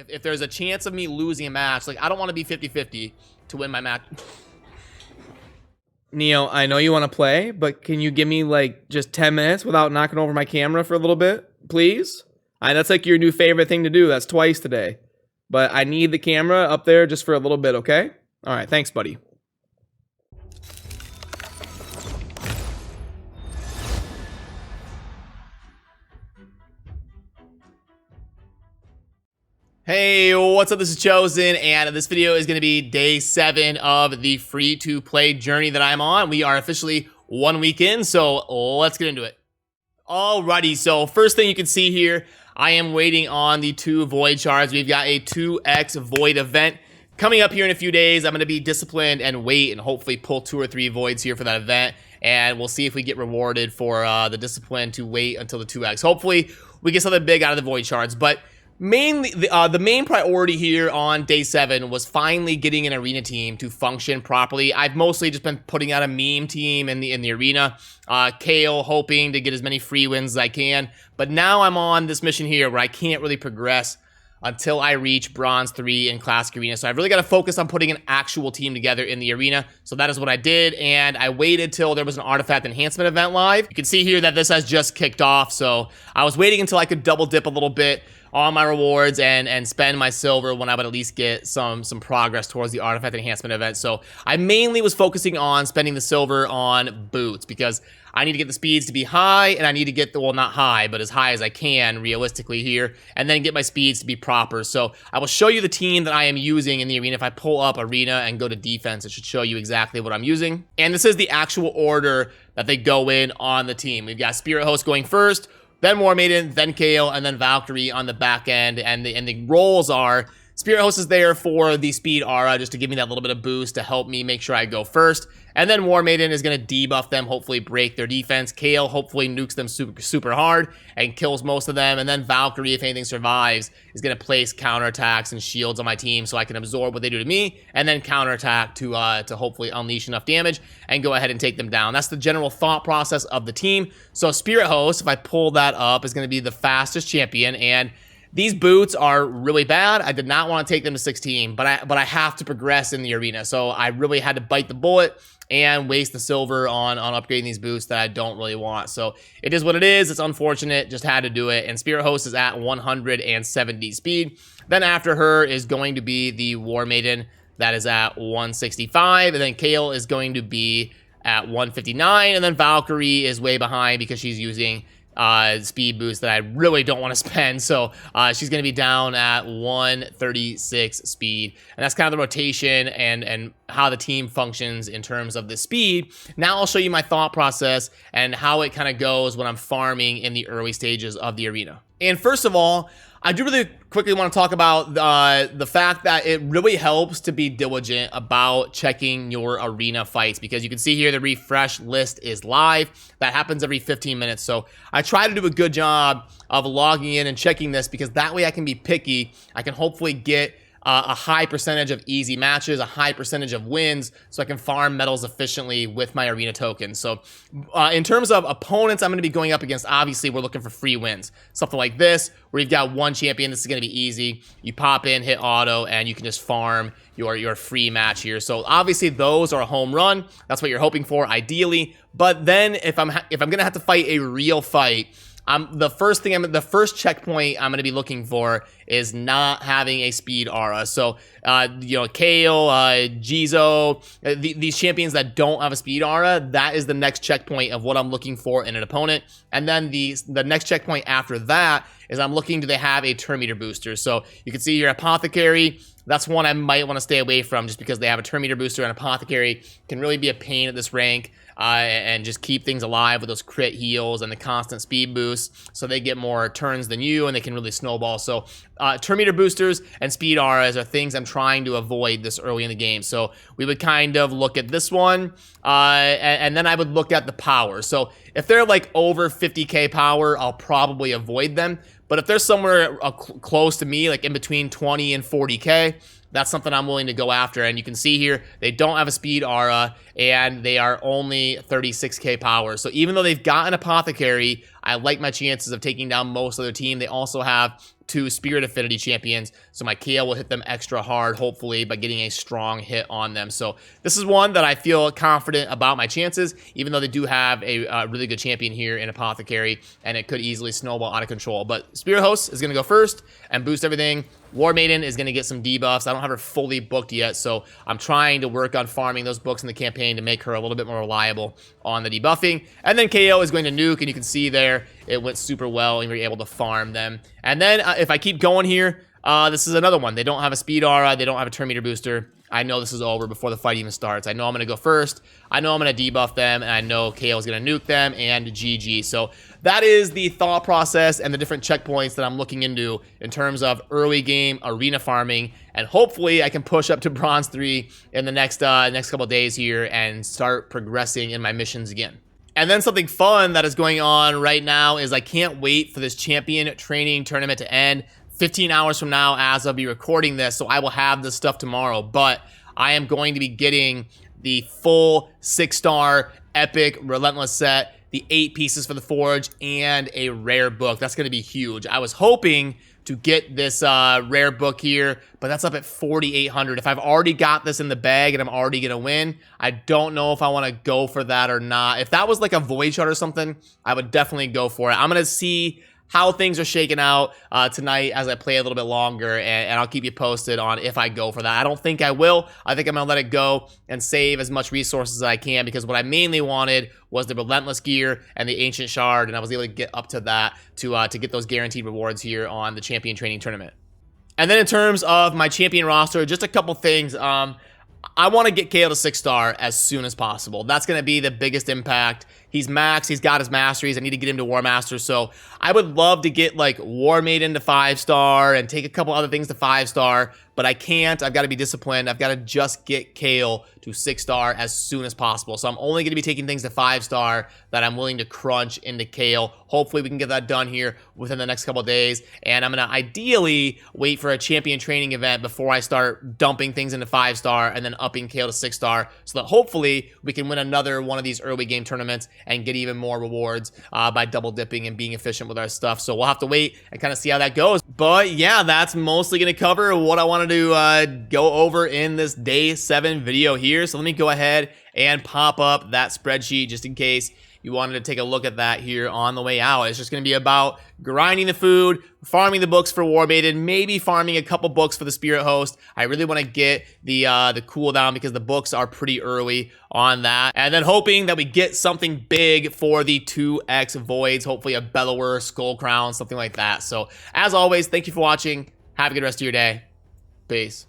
If there's a chance of me losing a match, like, I don't want to be 50-50 to win my match. Neo, I know you want to play, but can you give me like just 10 minutes without knocking over my camera for a little bit, please? That's like your new favorite thing to do. That's twice today. But I need the camera up there just for a little bit, okay? All right, thanks, buddy. Hey, what's up? This is Chosen, and this video is going to be day 7 of the free-to-play journey that I'm on. We are officially 1 week in, so let's get into it. Alrighty, so first thing you can see here, I am waiting on the 2 void shards. We've got a 2x void event coming up here in a few days. I'm going to be disciplined and wait and hopefully pull 2 or 3 voids here for that event, and we'll see if we get rewarded for the discipline to wait until the 2x. Hopefully, we get something big out of the void shards, but mainly, the main priority here on day 7 was finally getting an arena team to function properly. I've mostly just been putting out a meme team in the arena. Kale hoping to get as many free wins as I can. But now I'm on this mission here where I can't really progress until I reach Bronze 3 in Classic Arena. So I've really got to focus on putting an actual team together in the arena. So that is what I did, and I waited till there was an artifact enhancement event live. You can see here that this has just kicked off, so I was waiting until I could double dip a little bit on my rewards and spend my silver when I would at least get some progress towards the artifact enhancement event. So I mainly was focusing on spending the silver on boots because I need to get the speeds to be high, and I need to get the, well, not high, but as high as I can realistically here, and then get my speeds to be proper. So I will show you the team that I am using in the arena. If I pull up arena and go to defense, it should show you exactly what I'm using. And this is the actual order that they go in on the team. We've got Spirit Host going first, then War Maiden, then KO, and then Valkyrie on the back end. And the roles are Spirit Host is there for the speed aura, just to give me that little bit of boost to help me make sure I go first. And then War Maiden is going to debuff them, hopefully break their defense. KO hopefully nukes them super hard and kills most of them. And then Valkyrie, if anything survives, is going to place counterattacks and shields on my team so I can absorb what they do to me and then counterattack to hopefully unleash enough damage and go ahead and take them down. That's the general thought process of the team. So Spirit Host, if I pull that up, is going to be the fastest champion, and these boots are really bad. I did not want to take them to 16, but I have to progress in the arena. So I really had to bite the bullet and waste the silver on upgrading these boots that I don't really want. So it is what it is. It's unfortunate. Just had to do it. And Spirit Host is at 170 speed. Then after her is going to be the War Maiden. That is at 165. And then Kale is going to be at 159. And then Valkyrie is way behind because she's using speed boost that I really don't want to spend. So she's going to be down at 136 speed. And that's kind of the rotation and how the team functions in terms of the speed. Now I'll show you my thought process and how it kind of goes when I'm farming in the early stages of the arena. And first of all, I do really quickly want to talk about the fact that it really helps to be diligent about checking your arena fights, because you can see here the refresh list is live. That happens every 15 minutes. So I try to do a good job of logging in and checking this, because that way I can be picky. I can hopefully get a high percentage of easy matches, a high percentage of wins, so I can farm medals efficiently with my arena tokens. So in terms of opponents I'm going to be going up against, obviously we're looking for free wins. Something like this, where you've got one champion. This is going to be easy. You pop in, hit auto, and you can just farm your free match here. So obviously those are a home run. That's what you're hoping for, ideally. But then if I'm going to have to fight a real fight, the first checkpoint I'm going to be looking for is not having a speed aura. So, Kale, Jizo, these champions that don't have a speed aura, that is the next checkpoint of what I'm looking for in an opponent. And then the next checkpoint after that is I'm looking, do they have a turn meter booster? So you can see here, Apothecary, that's one I might want to stay away from just because they have a turn meter booster, and Apothecary can really be a pain at this rank. And just keep things alive with those crit heals and the constant speed boosts, so they get more turns than you and they can really snowball. So turn meter boosters and speed auras are things I'm trying to avoid this early in the game. So we would kind of look at this one, and then I would look at the power. So if they're like over 50k power, I'll probably avoid them. But if they're somewhere close to me, like in between 20 and 40k, that's something I'm willing to go after. And you can see here, they don't have a speed aura, and they are only 36k power. So even though they've got an Apothecary, I like my chances of taking down most of their team. They also have 2 Spirit Affinity champions, so my KO will hit them extra hard, hopefully, by getting a strong hit on them. So this is one that I feel confident about my chances, even though they do have a really good champion here in Apothecary, and it could easily snowball out of control. But Spirit Host is going to go first and boost everything. War Maiden is going to get some debuffs. I don't have her fully booked yet, so I'm trying to work on farming those books in the campaign to make her a little bit more reliable on the debuffing. And then KO is going to nuke, and you can see there it went super well, and we were able to farm them. And then if I keep going here, this is another one. They don't have a speed aura. They don't have a turn meter booster. I know this is over before the fight even starts. I know I'm going to go first. I know I'm going to debuff them, and I know KO is going to nuke them, and GG. So that is the thought process and the different checkpoints that I'm looking into in terms of early game arena farming, and hopefully I can push up to Bronze 3 in the next couple days here and start progressing in my missions again. And then something fun that is going on right now is I can't wait for this champion training tournament to end. 15 hours from now as I'll be recording this, so I will have this stuff tomorrow, but I am going to be getting the full 6-star epic relentless set, the 8 pieces for the forge, and a rare book. That's going to be huge. I was hoping to get this rare book here, but that's up at 4,800. If I've already got this in the bag and I'm already going to win, I don't know if I want to go for that or not. If that was like a void shard or something, I would definitely go for it. I'm going to see how things are shaking out tonight as I play a little bit longer, and I'll keep you posted on if I go for that. I don't think I will. I think I'm going to let it go and save as much resources as I can, because what I mainly wanted was the Relentless gear and the Ancient Shard, and I was able to get up to that to get those guaranteed rewards here on the Champion Training Tournament. And then in terms of my champion roster, just a couple things. I want to get KO to 6-star as soon as possible. That's going to be the biggest impact. He's max. He's got his masteries. I need to get him to War Master. So I would love to get like War Maiden to 5-star and take a couple other things to 5-star, but I can't. I've got to be disciplined. I've got to just get Kale to 6-star as soon as possible. So I'm only going to be taking things to 5-star that I'm willing to crunch into Kale. Hopefully we can get that done here within the next couple days. And I'm going to ideally wait for a champion training event before I start dumping things into 5-star and then upping Kale to 6-star, so that hopefully we can win another one of these early game tournaments and get even more rewards by double dipping and being efficient with our stuff. So we'll have to wait and kind of see how that goes. But yeah, that's mostly going to cover what I wanted to go over in this day 7 video here. So let me go ahead and pop up that spreadsheet just in case you wanted to take a look at that here on the way out. It's just going to be about grinding the food, farming the books for War Maiden, maybe farming a couple books for the Spirit Host. I really want to get the cooldown because the books are pretty early on that. And then hoping that we get something big for the 2x Voids, hopefully a Bellower, Skull Crown, something like that. So as always, thank you for watching. Have a good rest of your day. Peace.